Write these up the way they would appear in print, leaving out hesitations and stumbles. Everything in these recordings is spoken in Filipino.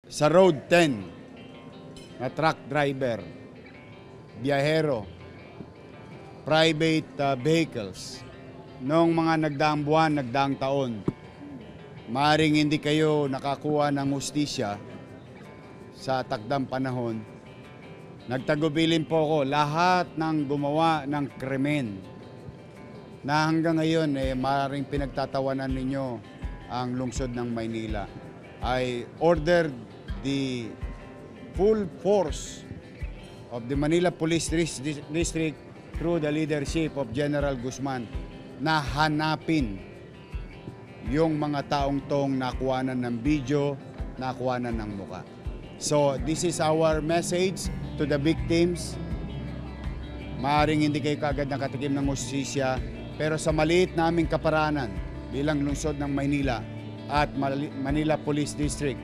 sa Road 10 na truck driver, biyahero, private vehicles, noong mga nagdaang buwan, nagdaang taon, maaaring hindi kayo nakakuha ng hustisya sa takdang panahon, nagtagubilin po ako lahat ng gumawa ng krimen na hanggang ngayon maaaring pinagtatawanan ninyo ang lungsod ng Maynila. I ordered the full force of the Manila Police District through the leadership of General Guzman na hanapin yung mga taong tong nakuhanan ng video, nakuhanan ng muka. So this is our message to the victims. Maaring hindi kayo kaagad nakatikim ng hustisya, pero sa maliit naming kaparanan bilang lungsod ng Maynila at Manila Police District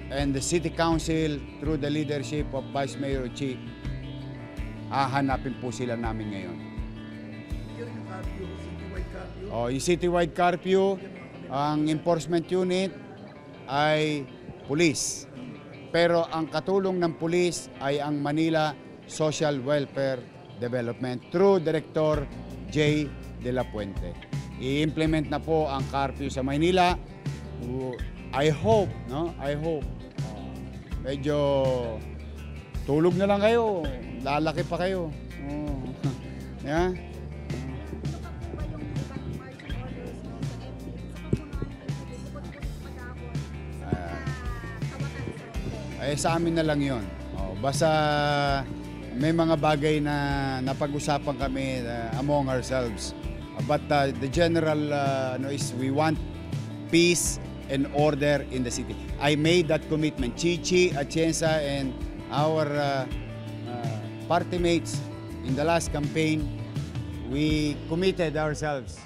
and the City Council through the leadership of Vice Mayor Chi, hahanapin po sila namin ngayon. Yung citywide curfew, ang enforcement unit ay police. Pero ang katulong ng police ay ang Manila Social Welfare Development through Director J. De La Puente. I-implement na po ang curfew sa Maynila. I hope, medyo tulog na lang kayo, lalaki pa kayo. Yeah? Sa amin na lang yun. Basta may mga bagay na napag-usapan kami among ourselves. But the general is we want peace and order in the city. I made that commitment. Chichi, Atienza, and our party mates in the last campaign, we committed ourselves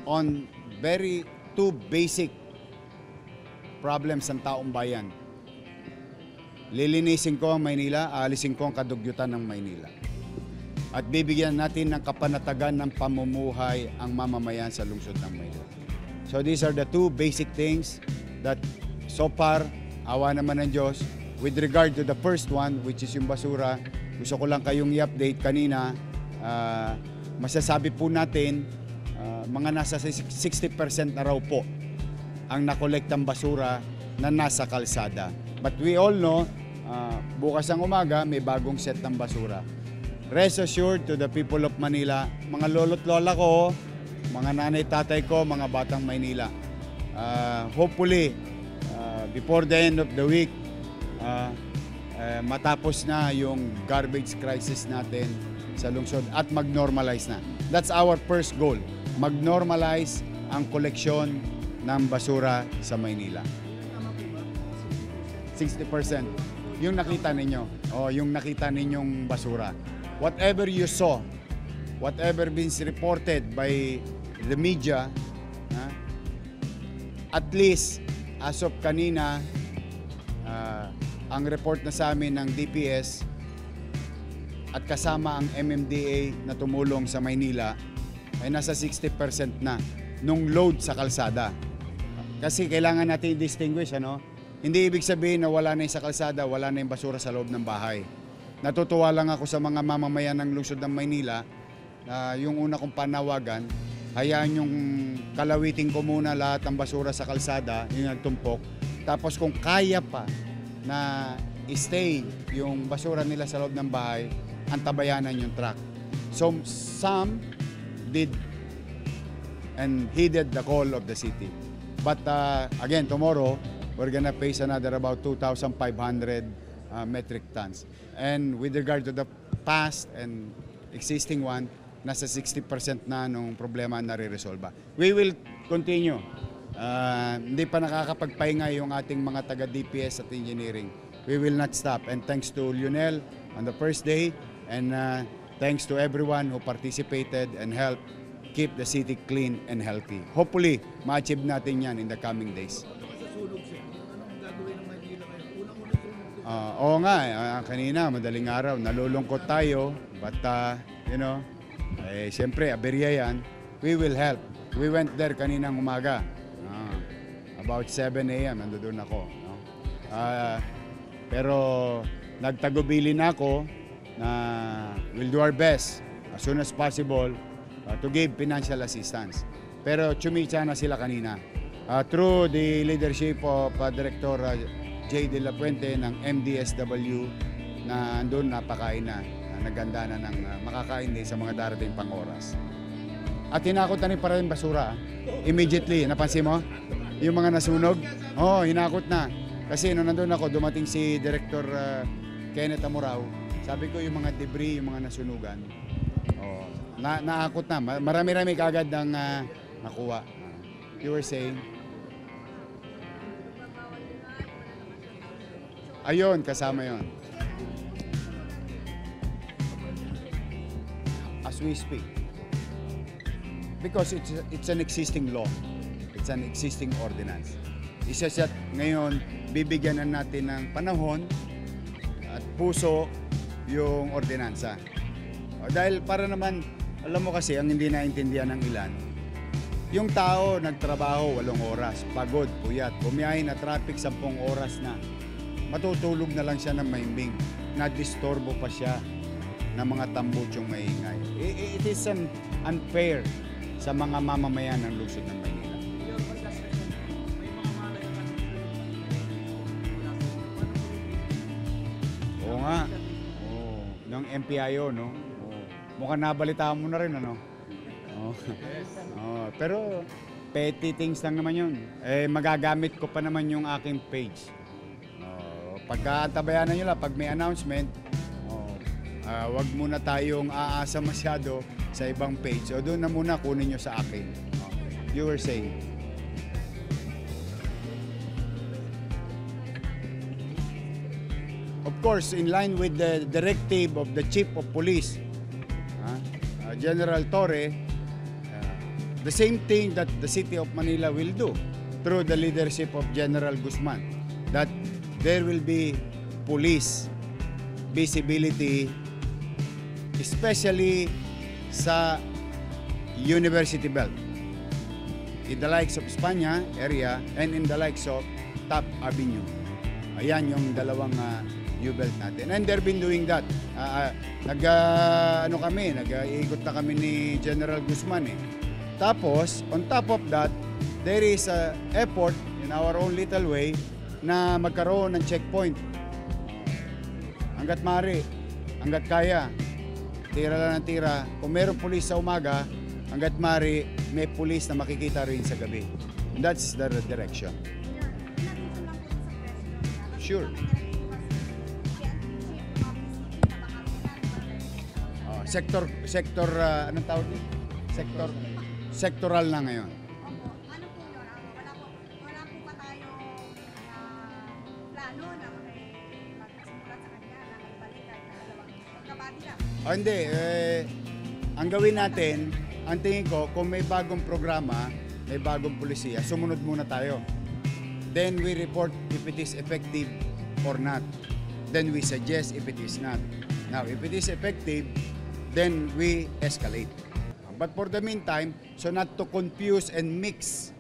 on two basic problems ng taong bayan. Lilinisin ko ang Maynila, aalisin ko ang kadugyutan ng Maynila. At bibigyan natin ng kapanatagan ng pamumuhay ang mamamayan sa lungsod ng Maynila. So these are the two basic things that so far, awa naman ng Diyos, with regard to the first one, which is yung basura, gusto ko lang kayong i-update kanina, masasabi po natin, mga nasa 60% na raw po ang nakolektang basura na nasa kalsada. But we all know, bukas ang umaga, may bagong set ng basura. Rest assured to the people of Manila, mga lolo't lola ko, mga nanay tatay ko, mga batang Maynila. Hopefully, before the end of the week, matapos na yung garbage crisis natin sa lungsod at mag-normalize na. That's our first goal, mag-normalize ang koleksyon ng basura sa Maynila. 60%. Yung nakita ninyo, yung nakita ninyong basura. Whatever you saw, whatever been reported by the media, at least as of kanina, ang report na sa amin ng DPS at kasama ang MMDA na tumulong sa Maynila ay nasa 60% na nung load sa kalsada. Kasi kailangan natin i-distinguish, Hindi ibig sabihin na wala na yung sa kalsada, wala na yung basura sa loob ng bahay. Natutuwa lang ako sa mga mamamayan ng lungsod ng Maynila na yung una kong panawagan, hayaan yung kalawitin ko muna lahat ng basura sa kalsada, yung nagtumpok. Tapos kung kaya pa na i-stay yung basura nila sa loob ng bahay, antabayanan yung truck. So some did and heeded the call of the city. But again, tomorrow, we're gonna face another about 2,500 metric tons. And with regard to the past and existing one, nasa 60% na nung problema na re-resolve. We will continue. Hindi pa nakakapagpahinga yung ating mga taga-DPS at engineering. We will not stop. And thanks to Lionel on the first day, and thanks to everyone who participated and helped keep the city clean and healthy. Hopefully, ma-achieve natin yan in the coming days. Oo nga, kanina, madaling araw, nalulungkot tayo, but siyempre, aberya yan, we will help. We went there kaninang umaga. About 7 a.m. nandoon ako. No? Pero nagtagubili na ako na we'll do our best as soon as possible to give financial assistance. Pero chumicha na sila kanina. Through the leadership of Director J. De La Puente ng MDSW na andun napakain na, naganda na ng makakain din sa mga darating pang oras. At hinakot na rin para rin basura. Immediately, napansin mo? Yung mga nasunog, hinakot na. Kasi nung nandun ako, dumating si Director Kenneth Amorao. Sabi ko yung mga debris, yung mga nasunugan, naakot na. Marami-rami kaagad ng nakuha. You were saying? Ayun, kasama yon. As we speak. Because it's an existing law. It's an existing ordinance. Isa siya ngayon, bibigyan na natin ng panahon at puso yung ordinansa. Dahil para naman, alam mo kasi, ang hindi naintindihan ng ilan, yung tao nagtrabaho 8 oras, pagod, puyat, bumiyahe na traffic 10 oras na. Matutulog na lang siya ng mahimbing. Na-disturbo pa siya ng mga tambutyong maingay. It is unfair sa mga mamamayan ng lungsod ng Maynila. Oo nga. Ng MPIO, no? Mukhang nabalitaan mo na rin, ano? Pero petty things lang naman yun. Magagamit ko pa naman yung aking page. Pagkatabayanan nyo lang, pag may announcement, wag muna tayong aasa masyado sa ibang page. So doon na muna kunin nyo sa akin. You were saying? Of course, in line with the directive of the Chief of Police, General Torre, the same thing that the City of Manila will do through the leadership of General Guzman, that there will be police visibility, especially sa University Belt, in the likes of Espanya area and in the likes of Top Avenue. Ayan yung dalawang U-belt natin. And they've been doing that. Nag-iikot na kami ni General Guzman eh. Tapos, on top of that, there is a effort in our own little way na magkaroon ng checkpoint. Hanggat maaari, hanggat kaya, tira lang ng tira. Kung mayroong pulis sa umaga, hanggat maaari, may pulis na makikita rin sa gabi. And that's the direction. Sure. Sector, anong tawag niyo? Sectoral na ngayon. Ano po yun? Wala po ba tayong plano na magsimulat sa kanya na may balikan na dalawang magkabati lang? Hindi. Ang gawin natin, ang tingin ko, kung may bagong programa, may bagong pulisiya, sumunod muna tayo. Then we report if it is effective or not. Then we suggest if it is not. Now, if it is effective, then we escalate. But for the meantime, so not to confuse and mix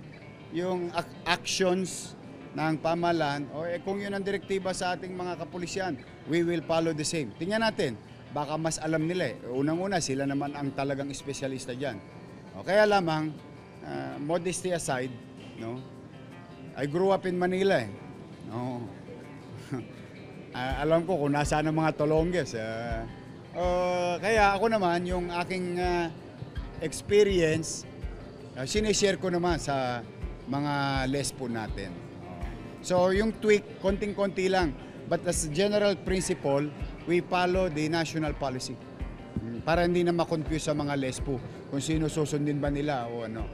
yung actions ng pamahalaan, kung yun ang direktiba sa ating mga kapulisyan, we will follow the same. Tingnan natin, baka mas alam nila eh. Unang-una, sila naman ang talagang espesyalista dyan. Kaya lamang, modesty aside, no? I grew up in Manila eh. No? Alam ko kung nasaan ang mga Tolonges. Kaya ako naman, yung aking experience, sinishare ko naman sa mga lespo natin. So yung tweak, konting-konti lang. But as a general principle, we follow the national policy. Para hindi na makonfuse sa mga lespo kung sino susundin ba nila o ano.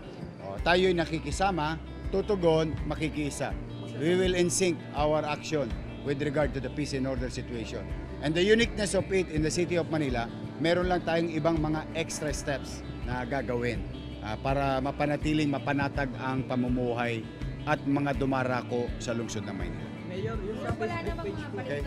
Tayo'y nakikisama, tutugon, makikiisa. We will in-sync our action with regard to the peace and order situation. And the uniqueness of it in the City of Manila, meron lang tayong ibang mga extra steps na gagawin para mapanatiling mapanatag ang pamumuhay at mga dumarako sa lungsod ng Maynila. Mayor, yung sa Facebook page po. Okay.